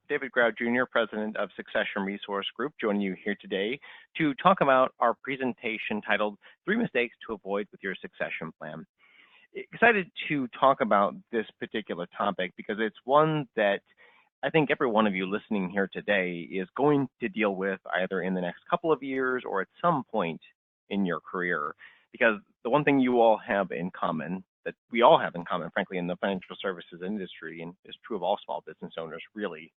David Grau Jr., President of Succession Resource Group, joining you here today to talk about our presentation titled 3 Mistakes to Avoid with Your Succession Plan. Excited to talk about this particular topic because it's one that I think every one of you listening here today is going to deal with either in the next couple of years or at some point in your career. Because the one thing you all have in common, that we all have in common, frankly, in the financial services industry, and is true of all small business owners really,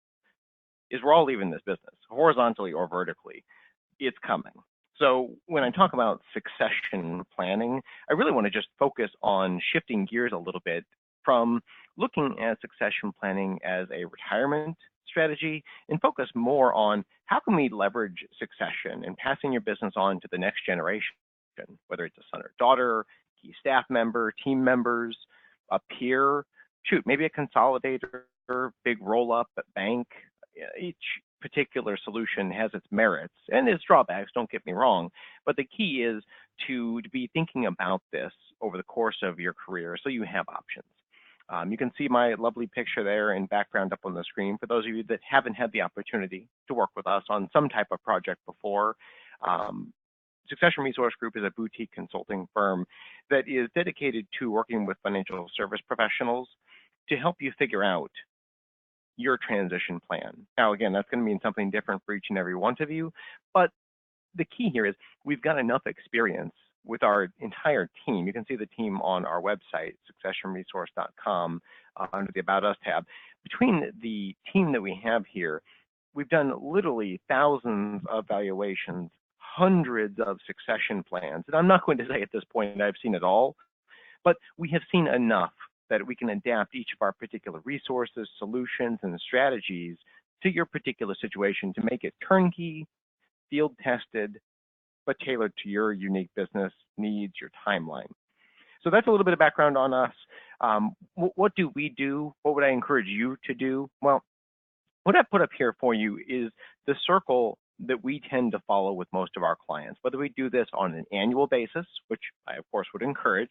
is we're all leaving this business, horizontally or vertically. It's coming. So when I talk about succession planning, I really want to just focus on shifting gears a little bit from looking at succession planning as a retirement strategy and focus more on how can we leverage succession and passing your business on to the next generation, whether it's a son or daughter, key staff member, team members, a peer, maybe a consolidator, big roll-up at bank. Each particular solution has its merits and its drawbacks, don't get me wrong, but the key is to be thinking about this over the course of your career so you have options. You can see my lovely picture there in background up on the screen. For those of you that haven't had the opportunity to work with us on some type of project before, Succession Resource Group is a boutique consulting firm that is dedicated to working with financial service professionals to help you figure out your transition plan. Now, again, that's going to mean something different for each and every one of you, but the key here is we've got enough experience with our entire team. You can see the team on our website, successionresource.com, under the About Us tab. Between the team that we have here, we've done literally thousands of valuations, hundreds of succession plans. And I'm not going to say at this point I've seen it all, but we have seen enough that we can adapt each of our particular resources, solutions, and strategies to your particular situation to make it turnkey, field tested, but tailored to your unique business needs, your timeline. So that's a little bit of background on us. What do we do? What would I encourage you to do? Well, what I put up here for you is the circle that we tend to follow with most of our clients, whether we do this on an annual basis, which I of course would encourage,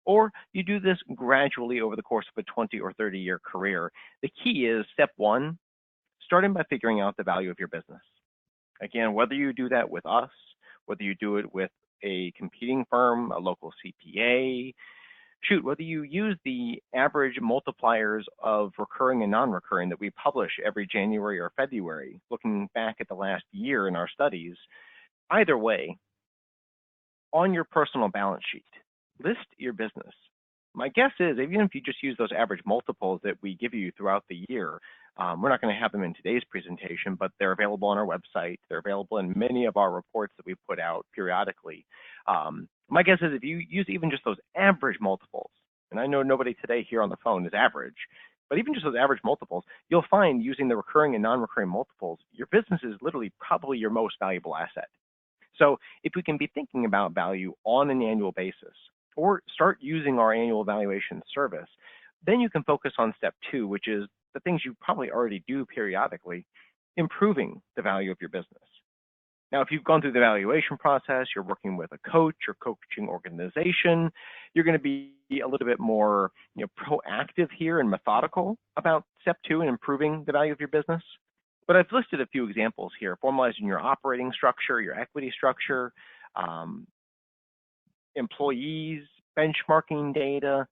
or you do this gradually over the course of a 20 or 30-year career. The key is step one, starting by figuring out the value of your business. Again, whether you do that with us, whether you do it with a competing firm, a local CPA, whether you use the average multipliers of recurring and non-recurring that we publish every January or February, looking back at the last year in our studies, either way, on your personal balance sheet, list your business. My guess is, even if you just use those average multiples that we give you throughout the year, we're not going to have them in today's presentation, but they're available on our website. They're available in many of our reports that we put out periodically. My guess is if you use even just those average multiples, and I know nobody today here on the phone is average, but even just those average multiples, you'll find using the recurring and non-recurring multiples, your business is literally probably your most valuable asset. So if we can be thinking about value on an annual basis, or start using our annual valuation service, then you can focus on step two, which is the things you probably already do periodically, improving the value of your business. Now, if you've gone through the evaluation process, you're working with a coach or coaching organization, you're going to be a little bit more proactive here and methodical about step two and improving the value of your business. But I've listed a few examples here, formalizing your operating structure, your equity structure, employees, benchmarking data.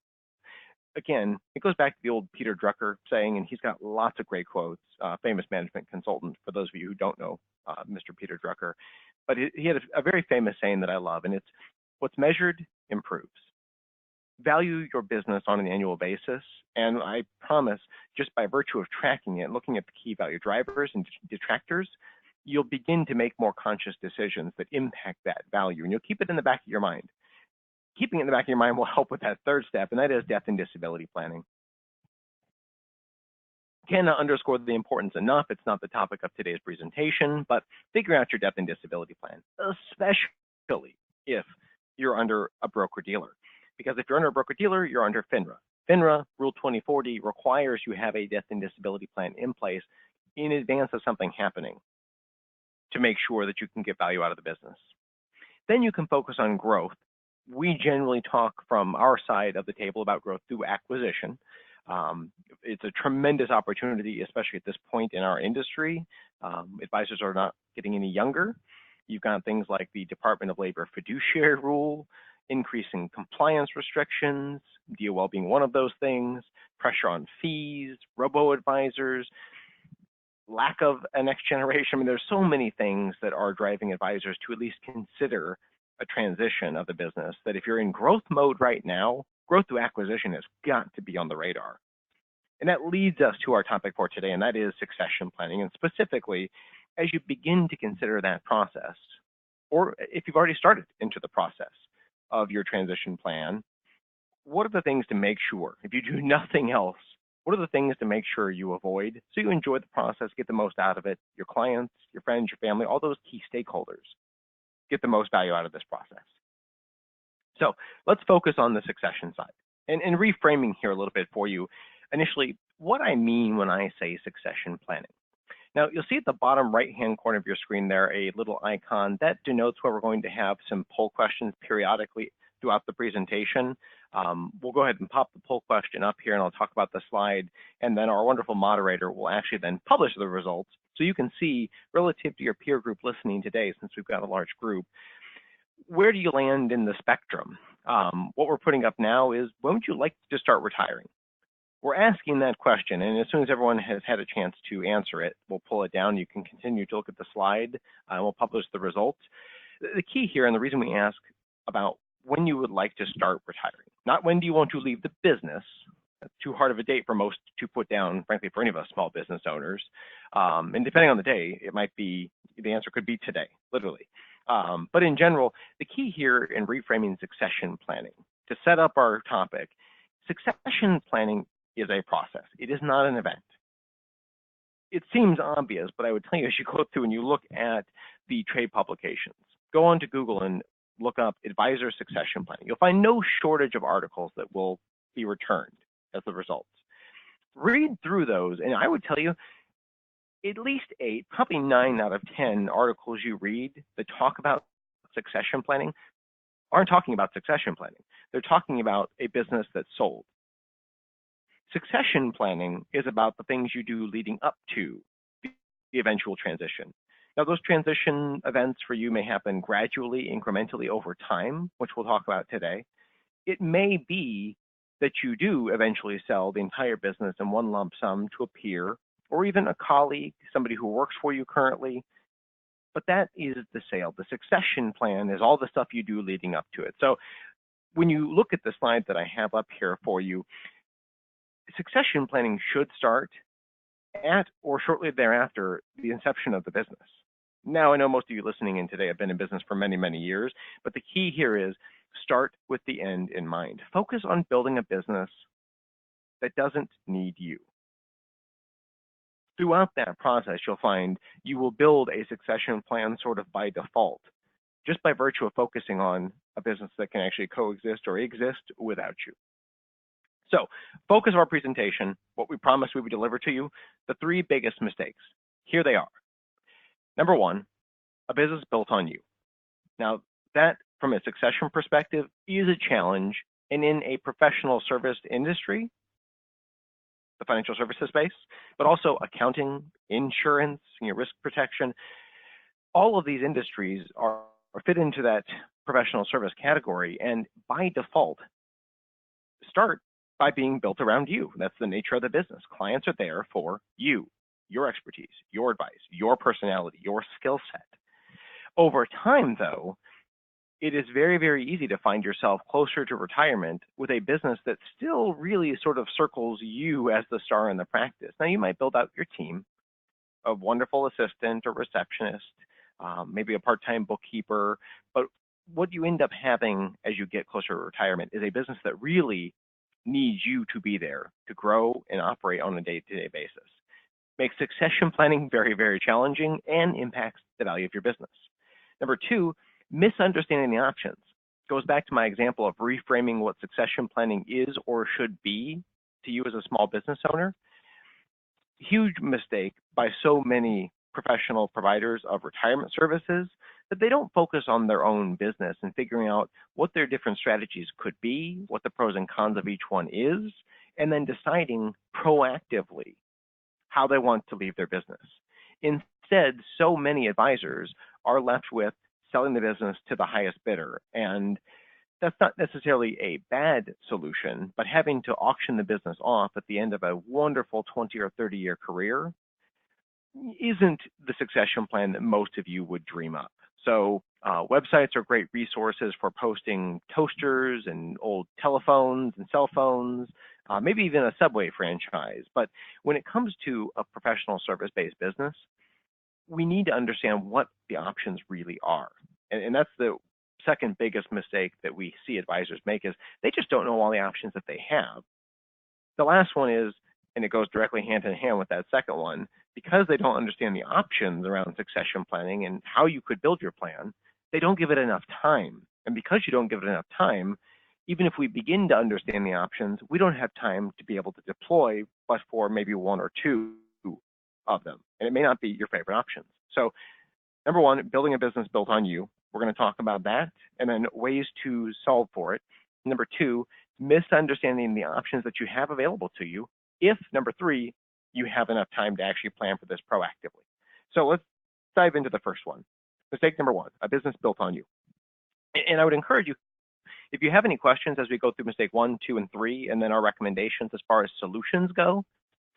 Again, it goes back to the old Peter Drucker saying, and he's got lots of great quotes, famous management consultant, for those of you who don't know Mr. Peter Drucker. But he had a very famous saying that I love, and it's, what's measured improves. Value your business on an annual basis, and I promise, just by virtue of tracking it, looking at the key value drivers and detractors, you'll begin to make more conscious decisions that impact that value, and you'll keep it in the back of your mind. Keeping it in the back of your mind will help with that third step, and that is death and disability planning. Cannot underscore the importance enough. It's not the topic of today's presentation, but figure out your death and disability plan, especially if you're under a broker-dealer. Because if you're under a broker-dealer, you're under FINRA. FINRA Rule 2040 requires you have a death and disability plan in place in advance of something happening to make sure that you can get value out of the business. Then you can focus on growth. We generally talk from our side of the table about growth through acquisition. It's a tremendous opportunity, especially at this point in our industry. Advisors are not getting any younger. You've got things like the Department of Labor fiduciary rule, increasing compliance restrictions, DOL being one of those things, pressure on fees, robo-advisors, lack of a next generation. I mean, there's so many things that are driving advisors to at least consider a transition of the business that if you're in growth mode right now, growth through acquisition has got to be on the radar. And that leads us to our topic for today, and that is succession planning. And specifically, as you begin to consider that process, or if you've already started into the process of your transition plan, what are the things to make sure, if you do nothing else, what are the things to make sure you avoid so you enjoy the process, get the most out of it, your clients, your friends, your family, all those key stakeholders get the most value out of this process. So let's focus on the succession side and reframing here a little bit for you. Initially, what I mean when I say succession planning. Now, you'll see at the bottom right-hand corner of your screen there a little icon that denotes where we're going to have some poll questions periodically throughout the presentation. We'll go ahead and pop the poll question up here and I'll talk about the slide, and then our wonderful moderator will actually then publish the results so you can see relative to your peer group listening today, since we've got a large group, where do you land in the spectrum? What we're putting up now is, when would you like to start retiring? We're asking that question, and as soon as everyone has had a chance to answer it, we'll pull it down. You can continue to look at the slide, and we'll publish the results. The key here, and the reason we ask about when you would like to start retiring, not when do you want to leave the business. That's too hard of a date for most to put down, frankly, for any of us small business owners. And depending on the day, it might be, the answer could be today, literally. But in general, the key here in reframing succession planning, to set up our topic, succession planning is a process. It is not an event. It seems obvious, but I would tell you, as you go through and you look at the trade publications, go on to Google and look up advisor succession planning. You'll find no shortage of articles that will be returned as the results. Read through those, and I would tell you, at least 8, probably 9 out of 10 articles you read that talk about succession planning aren't talking about succession planning. They're talking about a business that's sold. Succession planning is about the things you do leading up to the eventual transition. Now, those transition events for you may happen gradually, incrementally over time, which we'll talk about today. It may be that you do eventually sell the entire business in one lump sum to a peer, or even a colleague, somebody who works for you currently. But that is the sale. The succession plan is all the stuff you do leading up to it. So when you look at the slide that I have up here for you, succession planning should start at or shortly thereafter the inception of the business. Now, I know most of you listening in today have been in business for many, many years, but the key here is start with the end in mind. Focus on building a business that doesn't need you. Throughout that process, you'll find you will build a succession plan sort of by default, just by virtue of focusing on a business that can actually coexist or exist without you. So, focus of our presentation, what we promised we would deliver to you, the 3 biggest mistakes. Here they are. Number 1, a business built on you. Now, that from a succession perspective is a challenge, and in a professional service industry, the financial services space, but also accounting, insurance, risk protection, all of these industries are fit into that professional service category, and by default, start by being built around you. That's the nature of the business. Clients are there for you, your expertise, your advice, your personality, your skill set. Over time, though, it is very, very easy to find yourself closer to retirement with a business that still really sort of circles you as the star in the practice. Now, you might build out your team, a wonderful assistant or receptionist, maybe a part-time bookkeeper, but what you end up having as you get closer to retirement is a business that really needs you to be there to grow and operate on a day-to-day basis. Makes succession planning very, very challenging and impacts the value of your business. Number 2, misunderstanding the options. Goes back to my example of reframing what succession planning is or should be to you as a small business owner. Huge mistake by so many professional providers of retirement services that they don't focus on their own business and figuring out what their different strategies could be, what the pros and cons of each one is, and then deciding proactively how they want to leave their business. Instead, so many advisors are left with selling the business to the highest bidder. And that's not necessarily a bad solution, but having to auction the business off at the end of a wonderful 20 or 30-year career isn't the succession plan that most of you would dream up. So websites are great resources for posting toasters and old telephones and cell phones, maybe even a Subway franchise. But when it comes to a professional service-based business, we need to understand what the options really are. And that's the second biggest mistake that we see advisors make, is they just don't know all the options that they have. The last one is, and it goes directly hand in hand with that second one, because they don't understand the options around succession planning and how you could build your plan, they don't give it enough time. And because you don't give it enough time, even if we begin to understand the options, we don't have time to be able to deploy but for maybe one or two of them. And it may not be your favorite options. So number one, building a business built on you. We're going to talk about that, and then ways to solve for it. Number two, misunderstanding the options that you have available to you. If, number three, you have enough time to actually plan for this proactively. So let's dive into the first one. Mistake number one, a business built on you. And I would encourage you, if you have any questions as we go through mistake 1, 2, and 3, and then our recommendations as far as solutions go,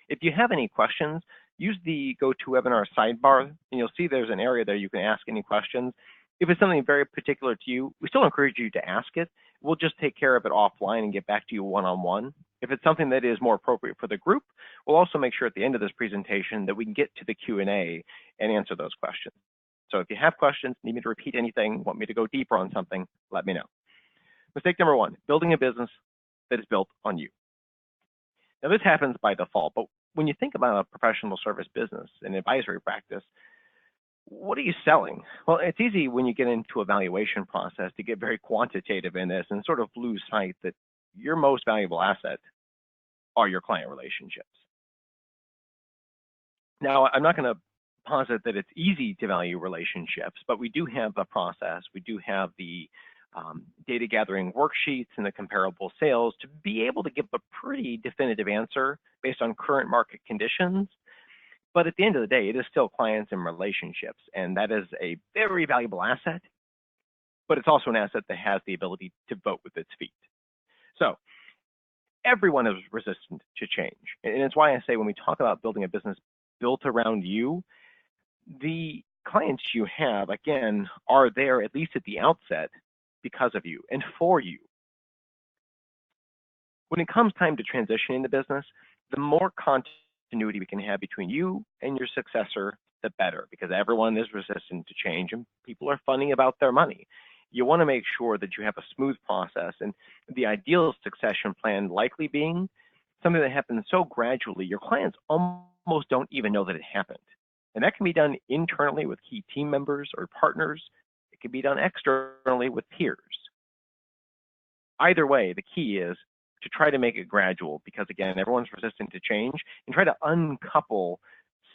if you have any questions, use the GoToWebinar sidebar, and you'll see there's an area there you can ask any questions. If it's something very particular to you, we still encourage you to ask it. We'll just take care of it offline and get back to you one-on-one. If it's something that is more appropriate for the group, we'll also make sure at the end of this presentation that we can get to the Q&A and answer those questions. So if you have questions, need me to repeat anything, want me to go deeper on something, let me know. Mistake number one, building a business that is built on you. Now this happens by default, but when you think about a professional service business, an advisory practice, what are you selling? Well, it's easy when you get into a valuation process to get very quantitative in this and sort of lose sight that your most valuable asset are your client relationships. Now, I'm not going to posit that it's easy to value relationships, but we do have a process. We do have the data gathering worksheets and the comparable sales to be able to give a pretty definitive answer based on current market conditions. But at the end of the day, it is still clients and relationships, and that is a very valuable asset, but it's also an asset that has the ability to vote with its feet. So everyone is resistant to change. And it's why I say when we talk about building a business built around you, the clients you have, again, are there at least at the outset because of you and for you. When it comes time to transitioning the business, the more continuity we can have between you and your successor, the better, because everyone is resistant to change and people are funny about their money. You want to make sure that you have a smooth process, and the ideal succession plan likely being something that happens so gradually, your clients almost don't even know that it happened. And that can be done internally with key team members or partners. It can be done externally with peers. Either way, the key is to try to make it gradual, because again, everyone's resistant to change, and try to uncouple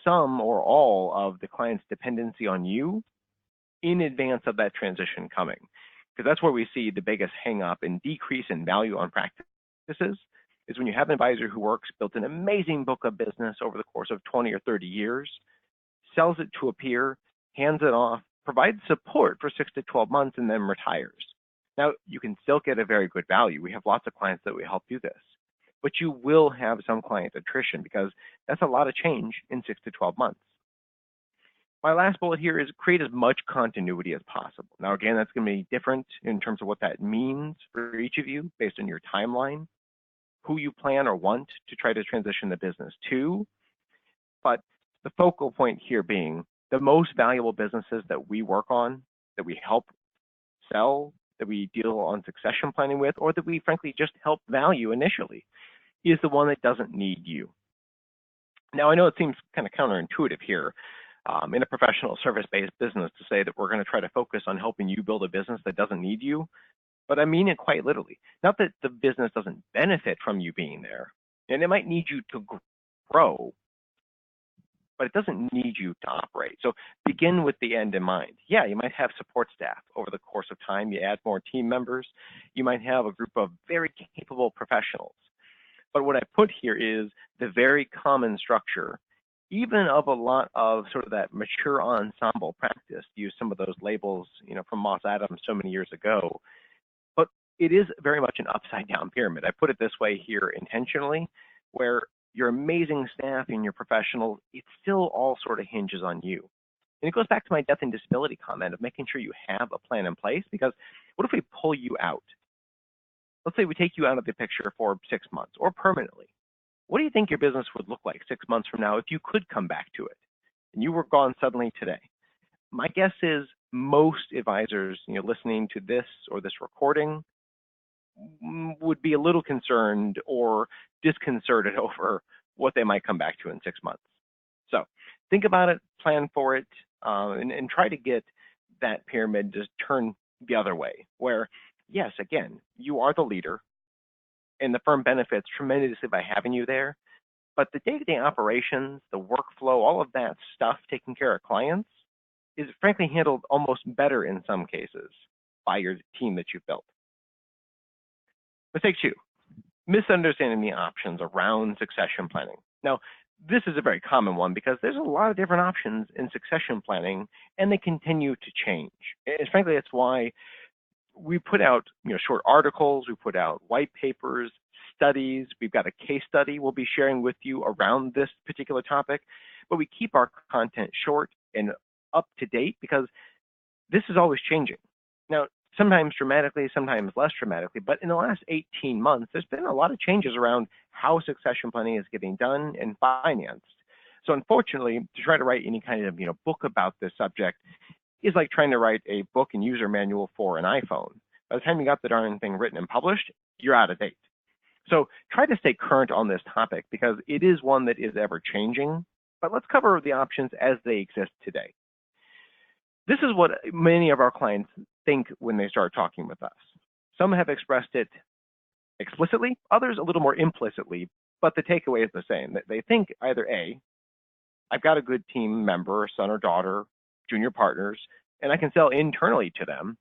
some or all of the client's dependency on you in advance of that transition coming. Because that's where we see the biggest hang up and decrease in value on practices, is when you have an advisor who built an amazing book of business over the course of 20 or 30 years, sells it to a peer, hands it off, provides support for 6 to 12 months, and then retires. Now, you can still get a very good value. We have lots of clients that we help do this, but you will have some client attrition because that's a lot of change in 6 to 12 months. My last bullet here is create as much continuity as possible. Now, again, that's going to be different in terms of what that means for each of you based on your timeline, who you plan or want to try to transition the business to. But the focal point here being the most valuable businesses that we work on, that we help sell, that we deal on succession planning with, or that we frankly just help value initially, is the one that doesn't need you. Now, I know it seems kind of counterintuitive here in a professional service-based business to say that we're going to try to focus on helping you build a business that doesn't need you, but I mean it quite literally. Not that the business doesn't benefit from you being there, and it might need you to grow, but it doesn't need you to operate. So begin with the end in mind. Yeah, you might have support staff over the course of time. You add more team members. You might have a group of very capable professionals. But what I put here is the very common structure, even of a lot of sort of that mature ensemble practice, to use some of those labels, from Moss Adams so many years ago. But it is very much an upside down pyramid. I put it this way here intentionally, where your amazing staff and your professionals, it still all sort of hinges on you. And it goes back to my death and disability comment of making sure you have a plan in place, because what if we pull you out? Let's say we take you out of the picture for 6 months or permanently. What do you think your business would look like 6 months from now if you could come back to it and you were gone suddenly today? My guess is most advisors, listening to this or this recording would be a little concerned or disconcerted over what they might come back to in 6 months. So think about it, plan for it, and try to get that pyramid to turn the other way, where, yes, again, you are the leader and the firm benefits tremendously by having you there. But the day-to-day operations, the workflow, all of that stuff, taking care of clients, is frankly handled almost better in some cases by your team that you've built. Mistake 2, misunderstanding the options around succession planning. Now, this is a very common one because there's a lot of different options in succession planning, and they continue to change. And frankly, that's why we put out short articles, we put out white papers, studies. We've got a case study we'll be sharing with you around this particular topic, but we keep our content short and up to date because this is always changing. Now, sometimes dramatically, sometimes less dramatically, but in the last 18 months, there's been a lot of changes around how succession planning is getting done and financed. So unfortunately, to try to write any kind of book about this subject is like trying to write a book and user manual for an iPhone. By the time you got the darn thing written and published, you're out of date. So try to stay current on this topic because it is one that is ever changing, but let's cover the options as they exist today. This is what many of our clients think when they start talking with us. Some have expressed it explicitly, others a little more implicitly, but the takeaway is the same. They think either A, I've got a good team member, son or daughter, junior partners, and I can sell internally to them,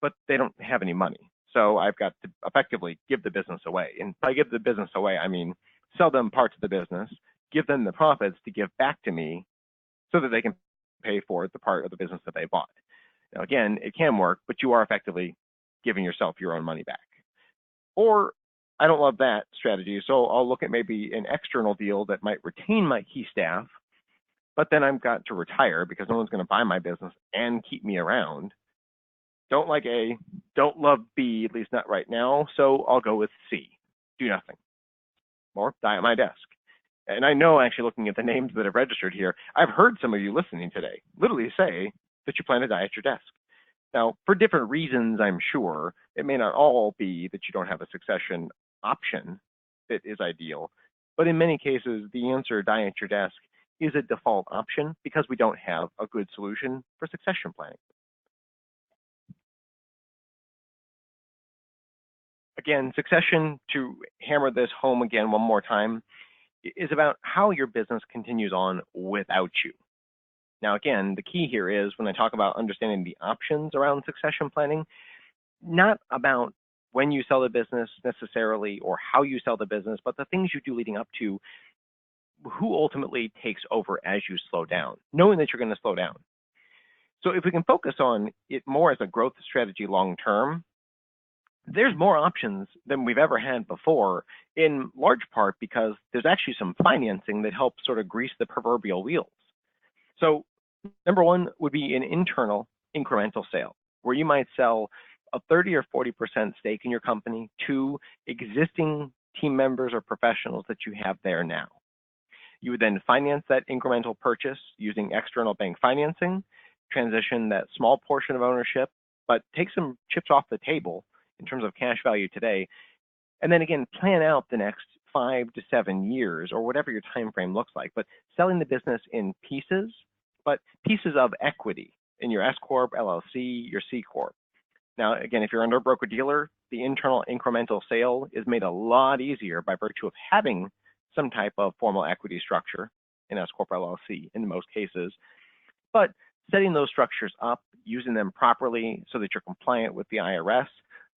but they don't have any money. So I've got to effectively give the business away. And by give the business away, I mean sell them parts of the business, give them the profits to give back to me so that they can pay for the part of the business that they bought. Now, again, it can work, but you are effectively giving yourself your own money back. Or I don't love that strategy, so I'll look at maybe an external deal that might retain my key staff, but then I've got to retire because no one's going to buy my business and keep me around. Don't like A, don't love B, at least not right now, so I'll go with C, do nothing, or die at my desk. And I know, actually, looking at the names that have registered here, I've heard some of you listening today literally say that you plan to die at your desk. Now, for different reasons, I'm sure, it may not all be that you don't have a succession option that is ideal, but in many cases, the answer, die at your desk, is a default option because we don't have a good solution for succession planning. Again, succession, to hammer this home again one more time, is about how your business continues on without you. Now, again, the key here is when I talk about understanding the options around succession planning, not about when you sell the business necessarily or how you sell the business, but the things you do leading up to who ultimately takes over as you slow down, knowing that you're going to slow down. So if we can focus on it more as a growth strategy long term, there's more options than we've ever had before, in large part because there's actually some financing that helps sort of grease the proverbial wheels. So number one would be an internal incremental sale, where you might sell a 30 or 40% stake in your company to existing team members or professionals that you have there now. You would then finance that incremental purchase using external bank financing, transition that small portion of ownership, but take some chips off the table in terms of cash value today, and then again, plan out the next 5 to 7 years or whatever your time frame looks like, but selling the business in pieces, but pieces of equity in your S Corp, LLC, your C Corp. Now, again, if you're under a broker-dealer, the internal incremental sale is made a lot easier by virtue of having some type of formal equity structure in S Corp, LLC in most cases, but setting those structures up, using them properly so that you're compliant with the IRS,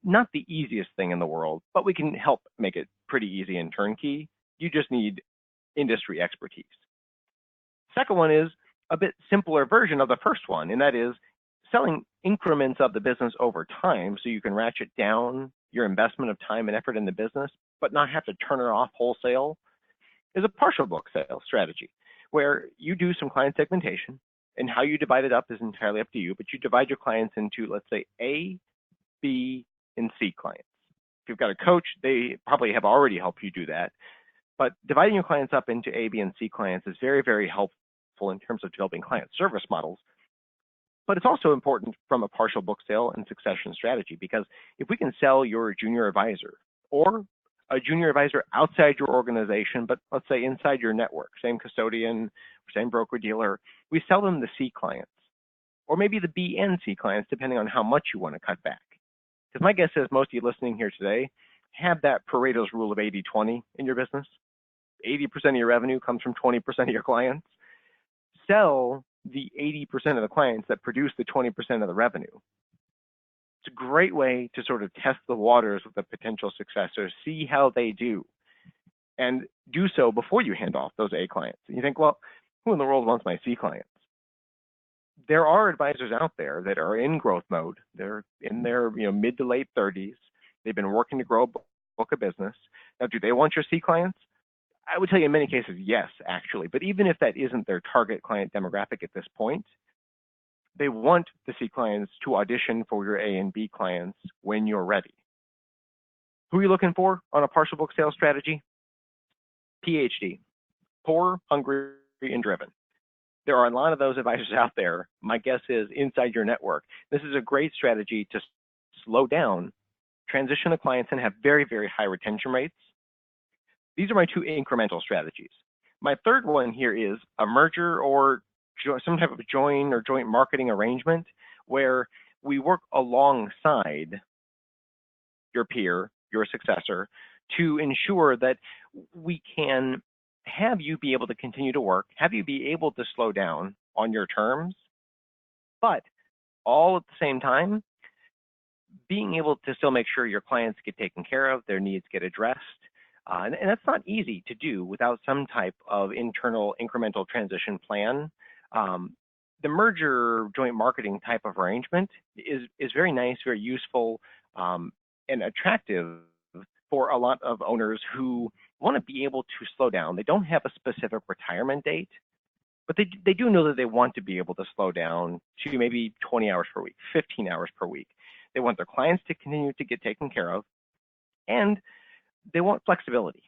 not the easiest thing in the world, but we can help make it pretty easy and turnkey. You just need industry expertise. Second one is a bit simpler version of the first one, and that is selling increments of the business over time so you can ratchet down your investment of time and effort in the business, but not have to turn it off wholesale, is a partial book sale strategy where you do some client segmentation, and how you divide it up is entirely up to you, but you divide your clients into, let's say, A, B, and C clients. If you've got a coach, they probably have already helped you do that. But dividing your clients up into A, B, and C clients is very, very helpful in terms of developing client service models. But it's also important from a partial book sale and succession strategy, because if we can sell your junior advisor or a junior advisor outside your organization, but let's say inside your network, same custodian, same broker dealer, we sell them the C clients, or maybe the B and C clients, depending on how much you want to cut back. Because my guess is most of you listening here today have that Pareto's rule of 80-20 in your business. 80% of your revenue comes from 20% of your clients. Sell the 80% of the clients that produce the 20% of the revenue. It's a great way to sort of test the waters with a potential successor, see how they do, and do so before you hand off those A clients. And you think, well, who in the world wants my C clients? There are advisors out there that are in growth mode. They're in their mid to late 30s. They've been working to grow a book of business. Now, do they want your C clients? I would tell you in many cases, yes, actually. But even if that isn't their target client demographic at this point, they want the C clients to audition for your A and B clients when you're ready. Who are you looking for on a partial book sales strategy? PhD, poor, hungry, and driven. There are a lot of those advisors out there. My guess is inside your network. This is a great strategy to slow down, transition the clients, and have very, very high retention rates. These are my two incremental strategies. My third one here is a merger or some type of join or joint marketing arrangement where we work alongside your peer, your successor, to ensure that we can have you be able to continue to work, have you be able to slow down on your terms, but all at the same time, being able to still make sure your clients get taken care of, their needs get addressed. And that's not easy to do without some type of internal incremental transition plan. The merger joint marketing type of arrangement is very nice, very useful, and attractive for a lot of owners who want to be able to slow down. They don't have a specific retirement date, but they do know that they want to be able to slow down to maybe 20 hours per week, 15 hours per week. They want their clients to continue to get taken care of, and they want flexibility.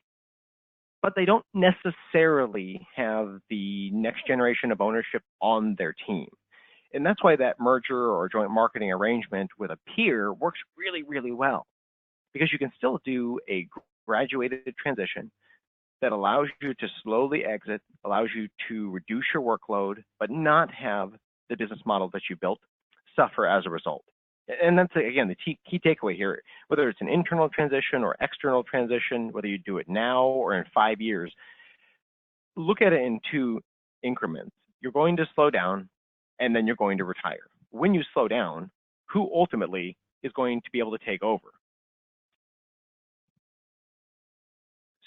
But they don't necessarily have the next generation of ownership on their team. And that's why that merger or joint marketing arrangement with a peer works really, really well, because you can still do a graduated transition that allows you to slowly exit, allows you to reduce your workload, but not have the business model that you built suffer as a result. And that's, again, the key takeaway here, whether it's an internal transition or external transition, whether you do it now or in 5 years, look at it in two increments. You're going to slow down, and then you're going to retire. When you slow down, who ultimately is going to be able to take over?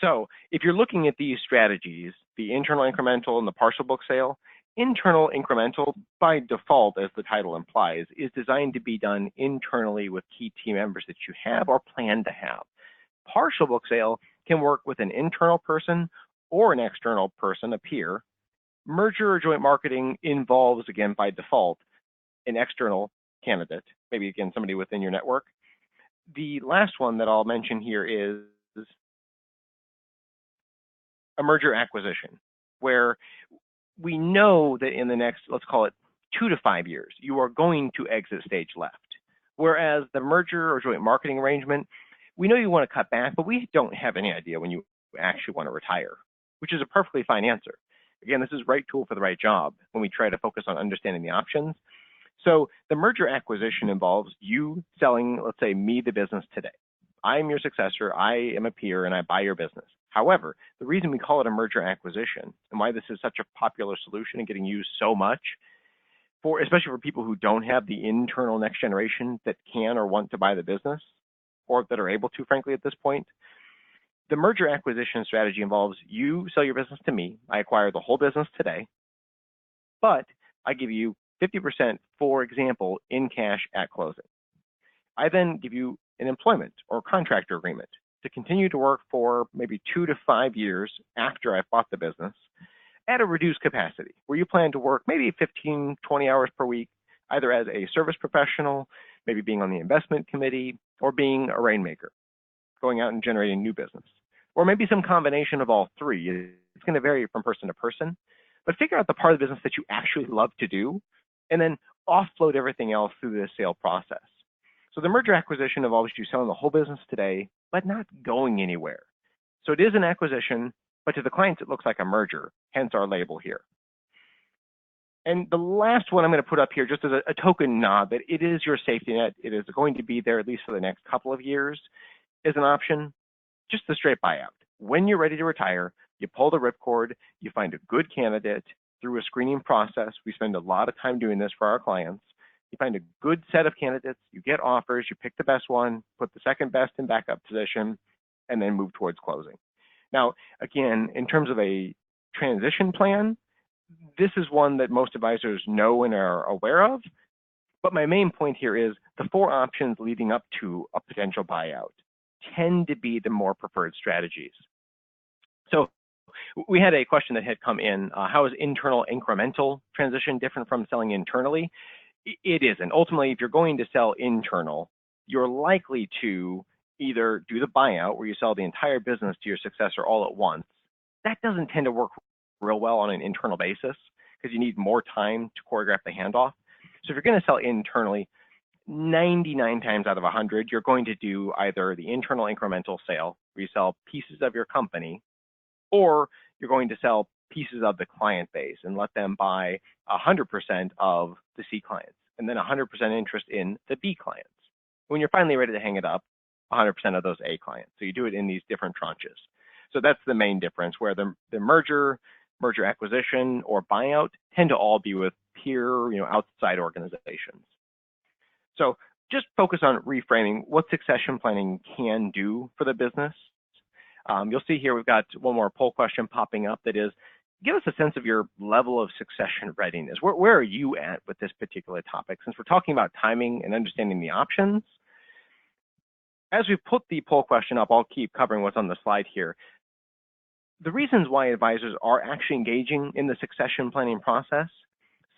So if you're looking at these strategies, the internal incremental and the partial book sale, internal incremental, by default, as the title implies, is designed to be done internally with key team members that you have or plan to have. Partial book sale can work with an internal person or an external person, a peer. Merger or joint marketing involves, again, by default, an external candidate, maybe, again, somebody within your network. The last one that I'll mention here is a merger acquisition, where we know that in the next, let's call it 2 to 5 years, you are going to exit stage left. Whereas the merger or joint marketing arrangement, we know you want to cut back, but we don't have any idea when you actually want to retire, which is a perfectly fine answer. Again, this is right tool for the right job when we try to focus on understanding the options. So the merger acquisition involves you selling, let's say, me the business today. I'm your successor, I am a peer, and I buy your business. However, the reason we call it a merger acquisition and why this is such a popular solution and getting used so much, especially for people who don't have the internal next generation that can or want to buy the business, or that are able to, frankly, at this point. The merger acquisition strategy involves you sell your business to me. I acquire the whole business today, but I give you 50%, for example, in cash at closing. I then give you an employment or contractor agreement to continue to work for maybe 2 to 5 years after I've bought the business at a reduced capacity, where you plan to work maybe 15, 20 hours per week, either as a service professional, maybe being on the investment committee, or being a rainmaker, going out and generating new business, or maybe some combination of all three. It's going to vary from person to person, but figure out the part of the business that you actually love to do, and then offload everything else through the sale process. So the merger acquisition involves you selling the whole business today, but not going anywhere. So it is an acquisition, but to the clients, it looks like a merger, hence our label here. And the last one I'm going to put up here just as a token nod that it is your safety net. It is going to be there at least for the next couple of years is an option, just the straight buyout. When you're ready to retire, you pull the ripcord, you find a good candidate through a screening process. We spend a lot of time doing this for our clients. You find a good set of candidates, you get offers, you pick the best one, put the second best in backup position, and then move towards closing. Now, again, in terms of a transition plan, this is one that most advisors know and are aware of, but my main point here is the 4 options leading up to a potential buyout tend to be the more preferred strategies. So we had a question that had come in, how is internal incremental transition different from selling internally? It isn't. Ultimately, if you're going to sell internal, you're likely to either do the buyout where you sell the entire business to your successor all at once. That doesn't tend to work real well on an internal basis because you need more time to choreograph the handoff. So if you're going to sell internally, 99 times out of 100, you're going to do either the internal incremental sale where you sell pieces of your company, or you're going to sell pieces of the client base and let them buy 100% of the C clients and then 100% interest in the B clients. When you're finally ready to hang it up, 100% of those A clients. So you do it in these different tranches. So that's the main difference, where the merger acquisition, or buyout tend to all be with peer, outside organizations. So just focus on reframing what succession planning can do for the business. You'll see here we've got one more poll question popping up that is, give us a sense of your level of succession readiness. Where are you at with this particular topic? Since we're talking about timing and understanding the options, as we put the poll question up, I'll keep covering what's on the slide here. The reasons why advisors are actually engaging in the succession planning process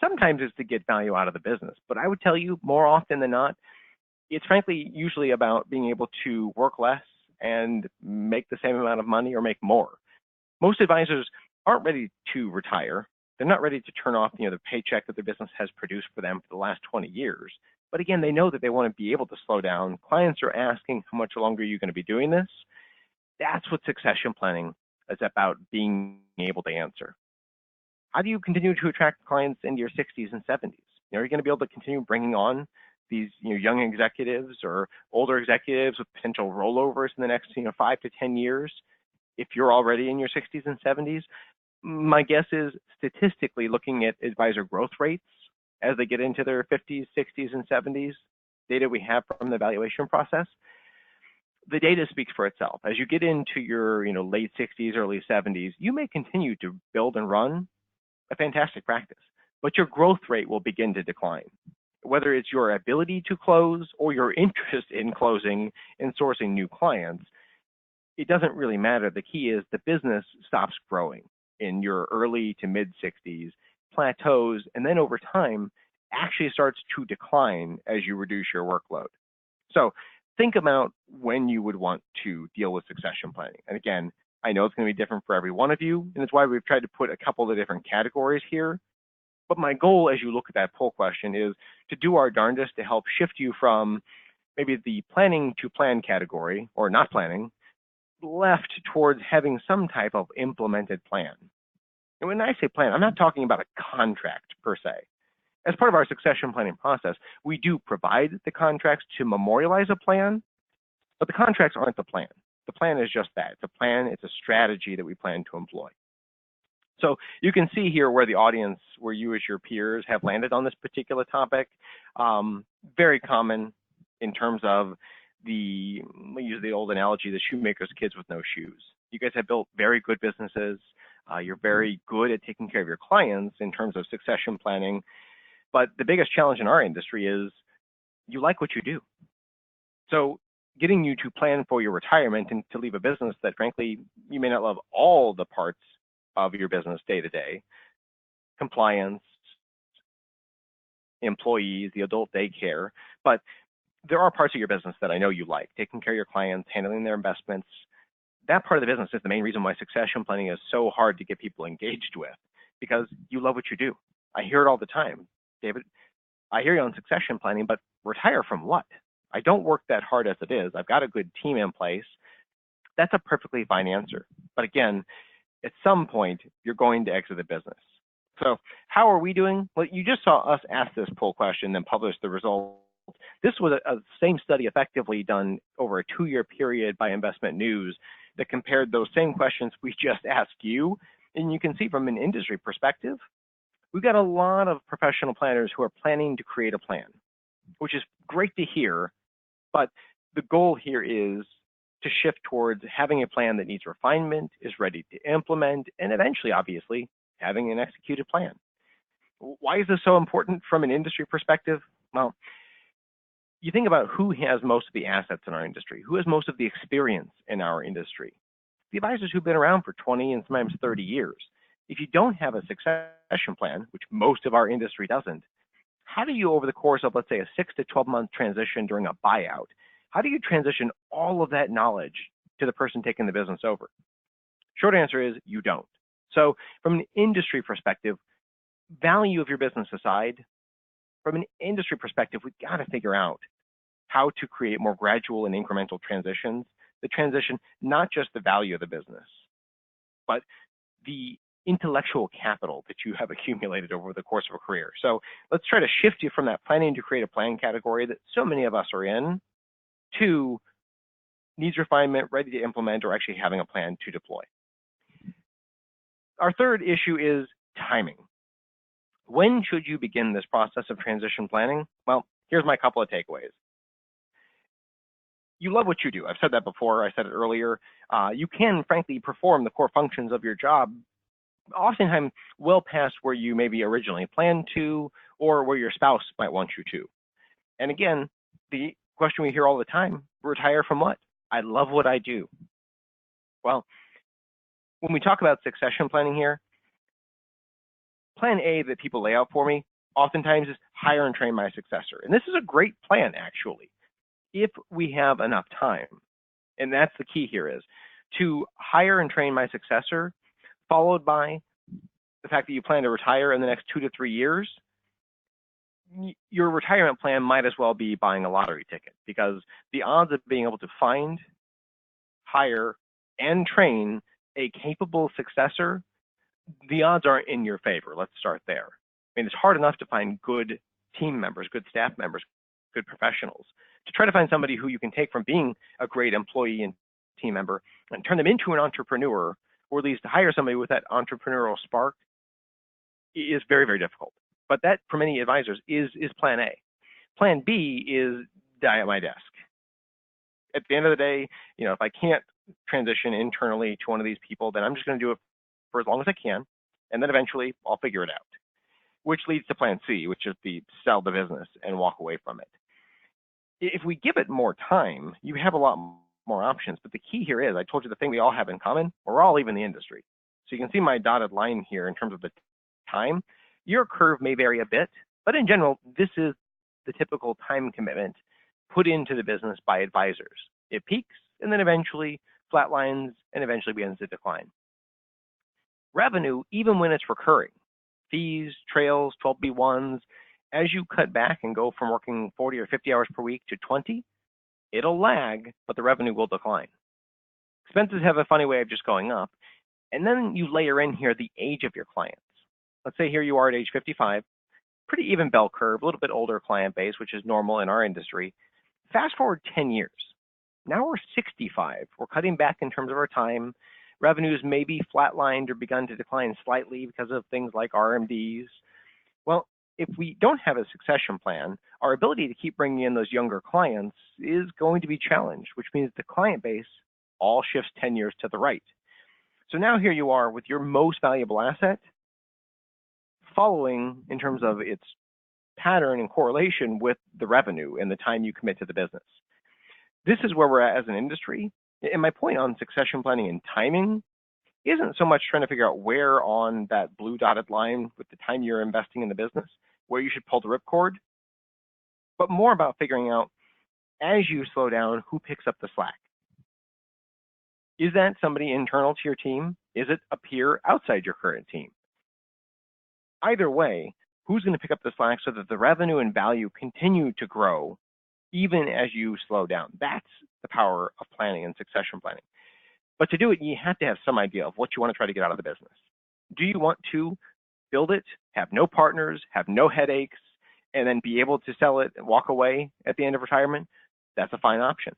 sometimes is to get value out of the business. But I would tell you more often than not, it's frankly usually about being able to work less and make the same amount of money or make more. Most advisors aren't ready to retire. They're not ready to turn off the paycheck that their business has produced for them for the last 20 years. But again, they know that they want to be able to slow down. Clients are asking, how much longer are you going to be doing this? That's what succession planning is about being able to answer. How do you continue to attract clients into your 60s and 70s? Are you going to be able to continue bringing on these young executives or older executives with potential rollovers in the next 5 to 10 years if you're already in your 60s and 70s? My guess is, statistically, looking at advisor growth rates as they get into their 50s, 60s, and 70s, data we have from the evaluation process, the data speaks for itself. As you get into your late 60s, early 70s, you may continue to build and run a fantastic practice, but your growth rate will begin to decline. Whether it's your ability to close or your interest in closing and sourcing new clients, it doesn't really matter. The key is the business stops growing in your early to mid 60s, plateaus, and then over time actually starts to decline as you reduce your workload. So think about when you would want to deal with succession planning. And again, I know it's going to be different for every one of you, and that's why we've tried to put a couple of different categories here. But my goal as you look at that poll question is to do our darndest to help shift you from maybe the planning to plan category, or not planning, left towards having some type of implemented plan. And when I say plan, I'm not talking about a contract per se. As part of our succession planning process, we do provide the contracts to memorialize a plan, but the contracts aren't the plan. The plan is just that. It's a plan, it's a strategy that we plan to employ. So you can see here where the audience, where you as your peers have landed on this particular topic. Very common in terms of we use the old analogy, the shoemaker's kids with no shoes. You guys have built very good businesses. You're very good at taking care of your clients in terms of succession planning. But the biggest challenge in our industry is you like what you do. So getting you to plan for your retirement and to leave a business that, frankly, you may not love all the parts of your business day to day, compliance, employees, the adult daycare, but there are parts of your business that I know you like, taking care of your clients, handling their investments. That part of the business is the main reason why succession planning is so hard to get people engaged with, because you love what you do. I hear it all the time. David, I hear you on succession planning, but retire from what? I don't work that hard as it is. I've got a good team in place. That's a perfectly fine answer. But again, at some point, you're going to exit the business. So how are we doing? Well, you just saw us ask this poll question and publish the results. This was a same study effectively done over a 2-year period by Investment News that compared those same questions we just asked you. And you can see from an industry perspective, we've got a lot of professional planners who are planning to create a plan, which is great to hear. But the goal here is to shift towards having a plan that needs refinement, is ready to implement, and eventually, obviously, having an executed plan. Why is this so important from an industry perspective? Well, you think about who has most of the assets in our industry, who has most of the experience in our industry. The advisors who've been around for 20 and sometimes 30 years. If you don't have a succession plan, which most of our industry doesn't, how do you, over the course of, let's say, a 6 to 12-month transition during a buyout, how do you transition all of that knowledge to the person taking the business over? Short answer is you don't. So from an industry perspective, value of your business aside, from an industry perspective, we've got to figure out how to create more gradual and incremental transitions, the transition, not just the value of the business, but the intellectual capital that you have accumulated over the course of a career. So let's try to shift you from that planning to create a plan category that so many of us are in to needs refinement, ready to implement, or actually having a plan to deploy. Our third issue is timing. When should you begin this process of transition planning? Well, here's my couple of takeaways. You love what you do. I've said that before. I said it earlier. You can, frankly, perform the core functions of your job oftentimes well past where you maybe originally planned to or where your spouse might want you to. And again, the question we hear all the time, retire from what? I love what I do. Well, when we talk about succession planning here, plan A that people lay out for me oftentimes is hire and train my successor. And this is a great plan, actually, if we have enough time. And that's the key here is to hire and train my successor, followed by the fact that you plan to retire in the next 2 to 3 years. Your retirement plan might as well be buying a lottery ticket, because the odds of being able to find, hire, and train a capable successor, the odds aren't in your favor. Let's start there. I mean, it's hard enough to find good team members, good staff members, good professionals. To try to find somebody who you can take from being a great employee and team member and turn them into an entrepreneur, or at least to hire somebody with that entrepreneurial spark, is very, very difficult. But that, for many advisors, is plan A. Plan B is die at my desk. At the end of the day, if I can't transition internally to one of these people, then I'm just going to do it for as long as I can, and then eventually I'll figure it out, which leads to plan C, which is the sell the business and walk away from it. If we give it more time, you have a lot more options, but the key here is, I told you the thing we all have in common, we're all leaving the industry. So you can see my dotted line here in terms of the time. Your curve may vary a bit, but in general, this is the typical time commitment put into the business by advisors. It peaks and then eventually flatlines and eventually begins to decline. Revenue, even when it's recurring, fees, trails, 12B1s, as you cut back and go from working 40 or 50 hours per week to 20, it'll lag, but the revenue will decline. Expenses have a funny way of just going up. And then you layer in here the age of your clients. Let's say here you are at age 55, pretty even bell curve, a little bit older client base, which is normal in our industry. Fast forward 10 years. Now we're 65. We're cutting back in terms of our time. Revenues may be flatlined or begun to decline slightly because of things like RMDs. Well, if we don't have a succession plan, our ability to keep bringing in those younger clients is going to be challenged, which means the client base all shifts 10 years to the right. So now here you are with your most valuable asset following in terms of its pattern and correlation with the revenue and the time you commit to the business. This is where we're at as an industry. And my point on succession planning and timing isn't so much trying to figure out where on that blue dotted line with the time you're investing in the business, where you should pull the ripcord, but more about figuring out as you slow down, who picks up the slack. Is that somebody internal to your team? Is it a peer outside your current team? Either way, who's going to pick up the slack so that the revenue and value continue to grow even as you slow down? That's the power of planning and succession planning. But to do it, you have to have some idea of what you want to try to get out of the business. Do you want to build it, have no partners, have no headaches, and then be able to sell it and walk away at the end of retirement? That's a fine option.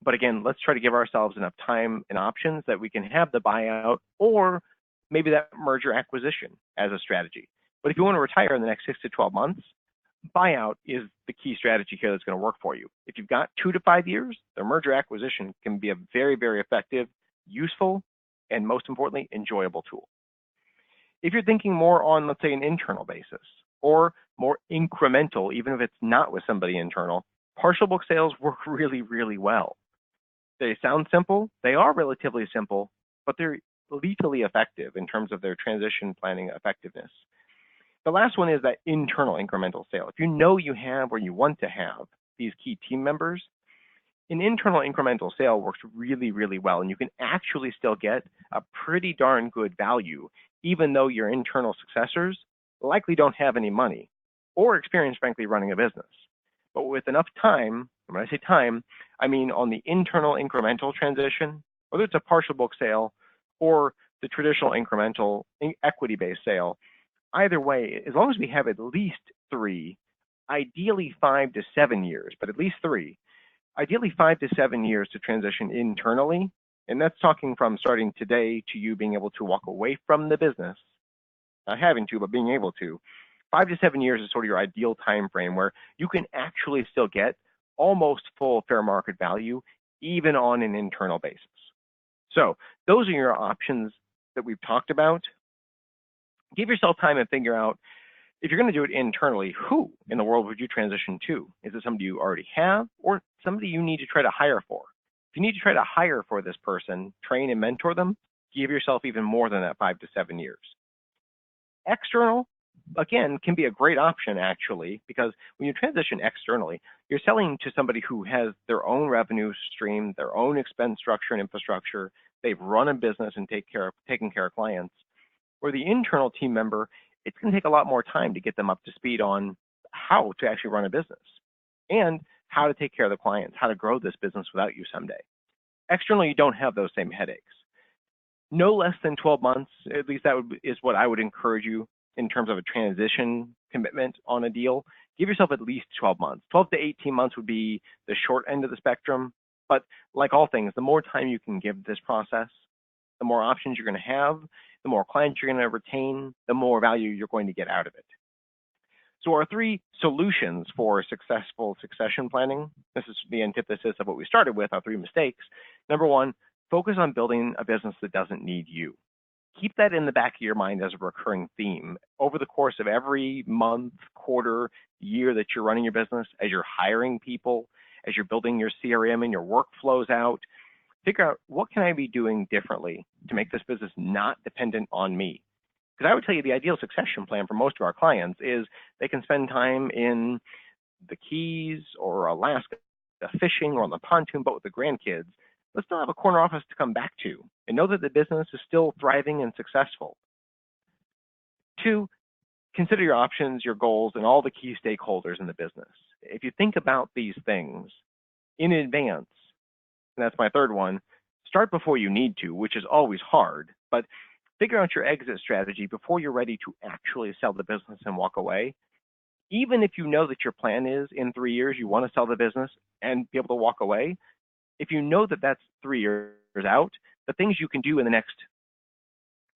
But again, let's try to give ourselves enough time and options that we can have the buyout or maybe that merger acquisition as a strategy. But if you want to retire in the next 6 to 12 months, buyout is the key strategy here that's going to work for you. If you've got 2 to 5 years, the merger acquisition can be a very, very effective, useful, and most importantly, enjoyable tool. If you're thinking more on, let's say, an internal basis or more incremental, even if it's not with somebody internal, partial book sales work really, really well. They sound simple. They are relatively simple, but they're lethally effective in terms of their transition planning effectiveness. The last one is that internal incremental sale. If you know you have or you want to have these key team members, an internal incremental sale works really, really well, and you can actually still get a pretty darn good value, even though your internal successors likely don't have any money or experience, frankly, running a business. But with enough time, and when I say time, I mean on the internal incremental transition, whether it's a partial book sale or the traditional incremental equity-based sale, either way, as long as we have at least 3, ideally 5 to 7 years, but at least 3, ideally 5 to 7 years to transition internally, and that's talking from starting today to you being able to walk away from the business, not having to, but being able to. 5 to 7 years is sort of your ideal time frame where you can actually still get almost full fair market value, even on an internal basis. So those are your options that we've talked about. Give yourself time and figure out, if you're going to do it internally, who in the world would you transition to? Is it somebody you already have or somebody you need to try to hire for? If you need to try to hire for this person, train and mentor them, give yourself even more than that 5 to 7 years. External, again, can be a great option actually, because when you transition externally, you're selling to somebody who has their own revenue stream, their own expense structure and infrastructure. They've run a business and taken care of clients. Where the internal team member, it's going to take a lot more time to get them up to speed on how to actually run a business and how to take care of the clients, how to grow this business without you someday. Externally, you don't have those same headaches. No less than 12 months, at least that is what I would encourage you in terms of a transition commitment on a deal. Give yourself at least 12 months. 12 to 18 months would be the short end of the spectrum. But like all things, the more time you can give this process, the more options you're going to have, the more clients you're going to retain, the more value you're going to get out of it. So our 3 solutions for successful succession planning, this is the antithesis of what we started with, our 3 mistakes. Number 1, focus on building a business that doesn't need you. Keep that in the back of your mind as a recurring theme over the course of every month, quarter, year that you're running your business, as you're hiring people, as you're building your CRM and your workflows out. Figure out, what can I be doing differently to make this business not dependent on me? Because I would tell you the ideal succession plan for most of our clients is they can spend time in the Keys or Alaska fishing or on the pontoon boat with the grandkids, but still have a corner office to come back to and know that the business is still thriving and successful. 2, consider your options, your goals, and all the key stakeholders in the business. If you think about these things in advance, and that's my 3rd one, start before you need to, which is always hard, but figure out your exit strategy before you're ready to actually sell the business and walk away. Even if you know that your plan is in 3 years, you want to sell the business and be able to walk away, if you know that that's 3 years out, the things you can do in the next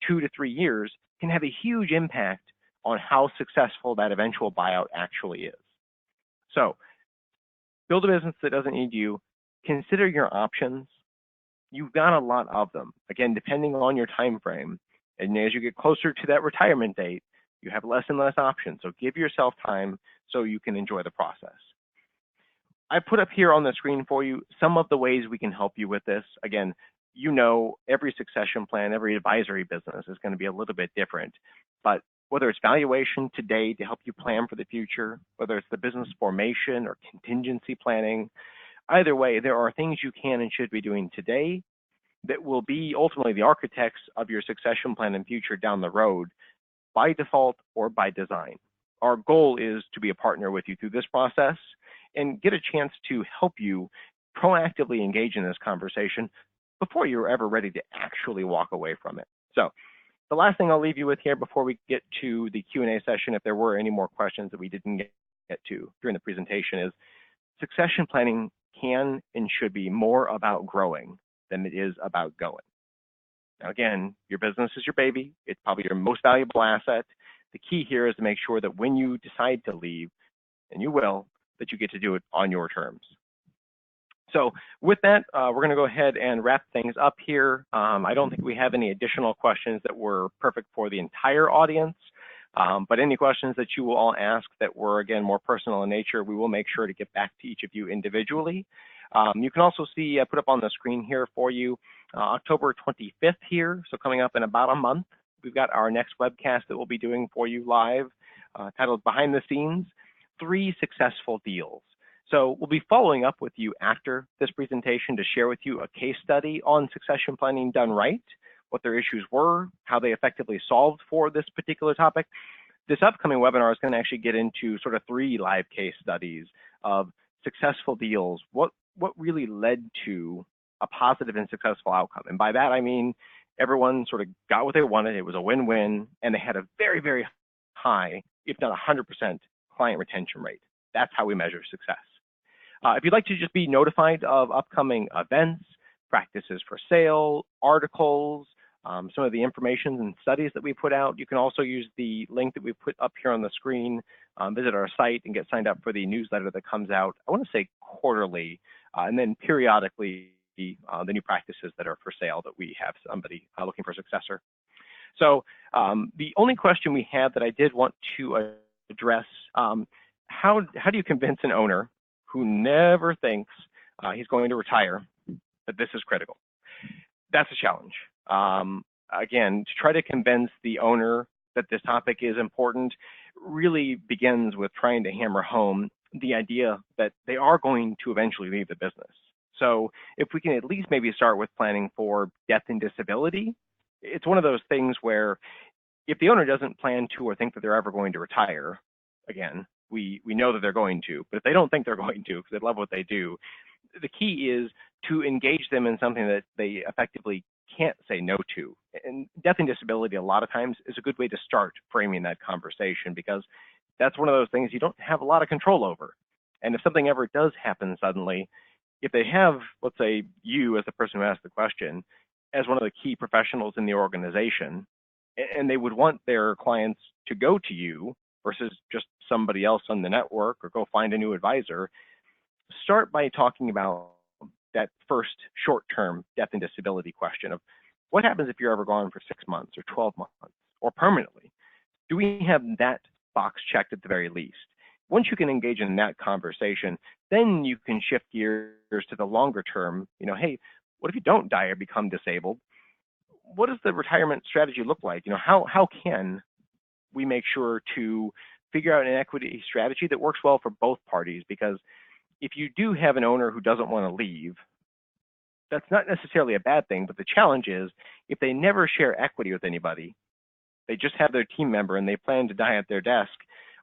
2 to 3 years can have a huge impact on how successful that eventual buyout actually is. So build a business that doesn't need you. Consider your options. You've got a lot of them. Again, depending on your time frame. And as you get closer to that retirement date, you have less and less options. So give yourself time so you can enjoy the process. I put up here on the screen for you some of the ways we can help you with this. Again, you know, every succession plan, every advisory business is going to be a little bit different. But whether it's valuation today to help you plan for the future, whether it's the business formation or contingency planning, either way, there are things you can and should be doing today that will be ultimately the architects of your succession plan and future down the road, by default or by design. Our goal is to be a partner with you through this process and get a chance to help you proactively engage in this conversation before you're ever ready to actually walk away from it. So the last thing I'll leave you with here before we get to the Q&A session, if there were any more questions that we didn't get to during the presentation, is succession planning can and should be more about growing than it is about going. Now, again, your business is your baby. It's probably your most valuable asset. The key here is to make sure that when you decide to leave, and you will, that you get to do it on your terms. So with that, we're going to go ahead and wrap things up here. I don't think we have any additional questions that were perfect for the entire audience, but any questions that you will all ask that were, again, more personal in nature, we will make sure to get back to each of you individually. You can also see, I put up on the screen here for you, October 25th here, so coming up in about a month, we've got our next webcast that we'll be doing for you live, titled Behind the Scenes, 3 Successful Deals. So we'll be following up with you after this presentation to share with you a case study on succession planning done right, what their issues were, how they effectively solved for this particular topic. This upcoming webinar is going to actually get into sort of 3 live case studies of successful deals, what really led to a positive and successful outcome. And by that, I mean, everyone sort of got what they wanted. It was a win-win, and they had a very, very high, if not 100% client retention rate. That's how we measure success. If you'd like to just be notified of upcoming events, practices for sale, articles, some of the information and studies that we put out, you can also use the link that we put up here on the screen, visit our site and get signed up for the newsletter that comes out, I want to say quarterly, and then periodically the new practices that are for sale that we have somebody looking for a successor. So the only question we have that I did want to address, how do you convince an owner who never thinks he's going to retire that this is critical? That's a challenge. Again, to try to convince the owner that this topic is important really begins with trying to hammer home the idea that they are going to eventually leave the business. So if we can at least maybe start with planning for death and disability, it's one of those things where if the owner doesn't plan to or think that they're ever going to retire, again, we know that they're going to, but if they don't think they're going to because they love what they do, the key is to engage them in something that they effectively can't say no to. And death and disability a lot of times is a good way to start framing that conversation, because that's one of those things you don't have a lot of control over. And if something ever does happen suddenly, if they have, let's say, you as the person who asked the question, as one of the key professionals in the organization, and they would want their clients to go to you versus just somebody else on the network or go find a new advisor, start by talking about that first short-term death and disability question of what happens if you're ever gone for 6 months or 12 months or permanently? Do we have that box checked at the very least? Once you can engage in that conversation, then you can shift gears to the longer term. You know, hey, what if you don't die or become disabled? What does the retirement strategy look like? You know, how can we make sure to figure out an equity strategy that works well for both parties? Because if you do have an owner who doesn't want to leave, that's not necessarily a bad thing, but the challenge is if they never share equity with anybody, they just have their team member and they plan to die at their desk,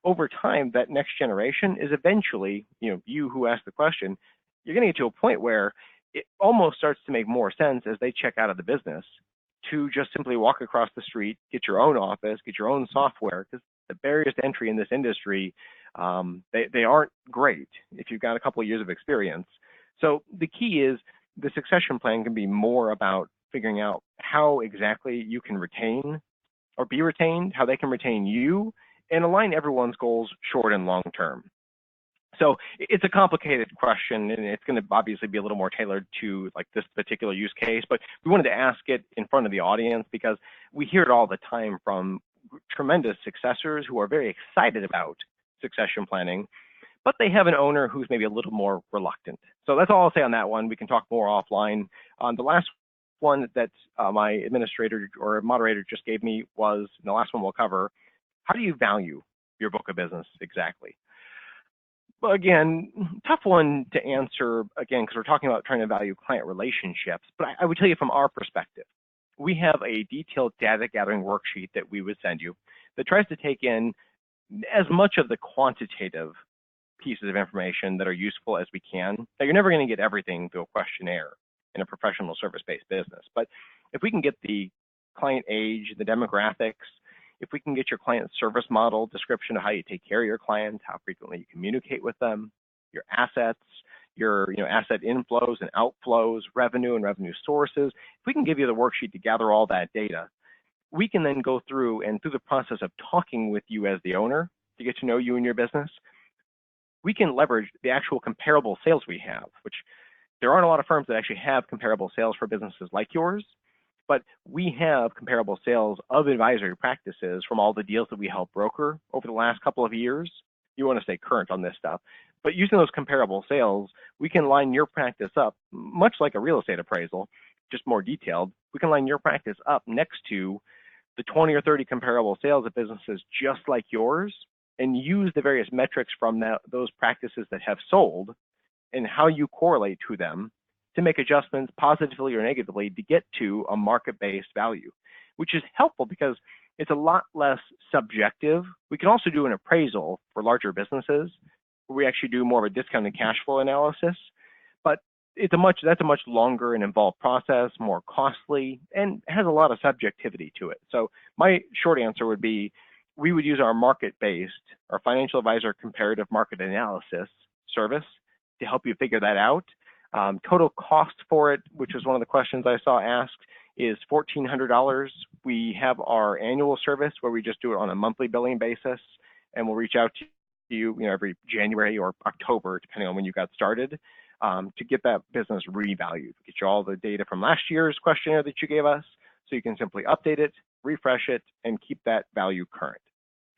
over time, that next generation is eventually, you who asked the question, you're going to get to a point where it almost starts to make more sense as they check out of the business to just simply walk across the street, get your own office, get your own software, because the barriers to entry in this industry, they aren't great if you've got a couple of years of experience. So the key is the succession plan can be more about figuring out how exactly you can retain or be retained, how they can retain you, and align everyone's goals short and long term. So it's a complicated question, and it's going to obviously be a little more tailored to like this particular use case, but we wanted to ask it in front of the audience because we hear it all the time from tremendous successors who are very excited about succession planning, but they have an owner who's maybe a little more reluctant. So that's all I'll say on that one. We can talk more offline. The last one that my administrator or moderator just gave me was, and the last one we'll cover, how do you value your book of business exactly? Well, again, tough one to answer, again, because we're talking about trying to value client relationships. But I would tell you from our perspective, we have a detailed data gathering worksheet that we would send you that tries to take in as much of the quantitative pieces of information that are useful as we can. Now, you're never going to get everything through a questionnaire in a professional service-based business. But if we can get the client age, the demographics, if we can get your client service model description of how you take care of your clients, how frequently you communicate with them, your assets, your asset inflows and outflows, revenue and revenue sources, if we can give you the worksheet to gather all that data, we can then go through and through the process of talking with you as the owner to get to know you and your business, we can leverage the actual comparable sales we have, which there aren't a lot of firms that actually have comparable sales for businesses like yours. But we have comparable sales of advisory practices from all the deals that we help broker over the last couple of years. You want to stay current on this stuff. But using those comparable sales, we can line your practice up, much like a real estate appraisal, just more detailed. We can line your practice up next to the 20 or 30 comparable sales of businesses just like yours and use the various metrics from those practices that have sold and how you correlate to them to make adjustments positively or negatively to get to a market-based value, which is helpful because it's a lot less subjective. We can also do an appraisal for larger businesses where we actually do more of a discounted cash flow analysis, but that's a much longer and involved process, more costly, and has a lot of subjectivity to it. So my short answer would be we would use our market-based, our financial advisor comparative market analysis service to help you figure that out. Total cost for it, which was one of the questions I saw asked, is $1,400. We have our annual service where we just do it on a monthly billing basis, and we'll reach out to you, every January or October, depending on when you got started, to get that business revalued. Get you all the data from last year's questionnaire that you gave us, so you can simply update it, refresh it, and keep that value current.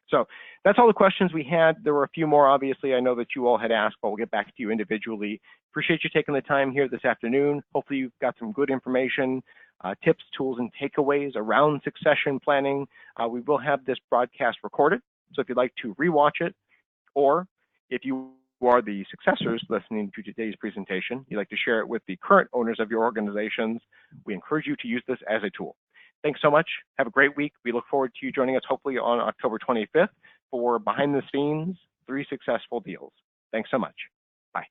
So that's all the questions we had. There were a few more, obviously, I know that you all had asked, but we'll get back to you individually. Appreciate you taking the time here this afternoon. Hopefully you've got some good information, tips, tools, and takeaways around succession planning. We will have this broadcast recorded, so if you'd like to rewatch it, or if you are the successors listening to today's presentation, you'd like to share it with the current owners of your organizations, we encourage you to use this as a tool. Thanks so much. Have a great week. We look forward to you joining us hopefully on October 25th for Behind the Scenes, 3 Successful Deals. Thanks so much. Bye.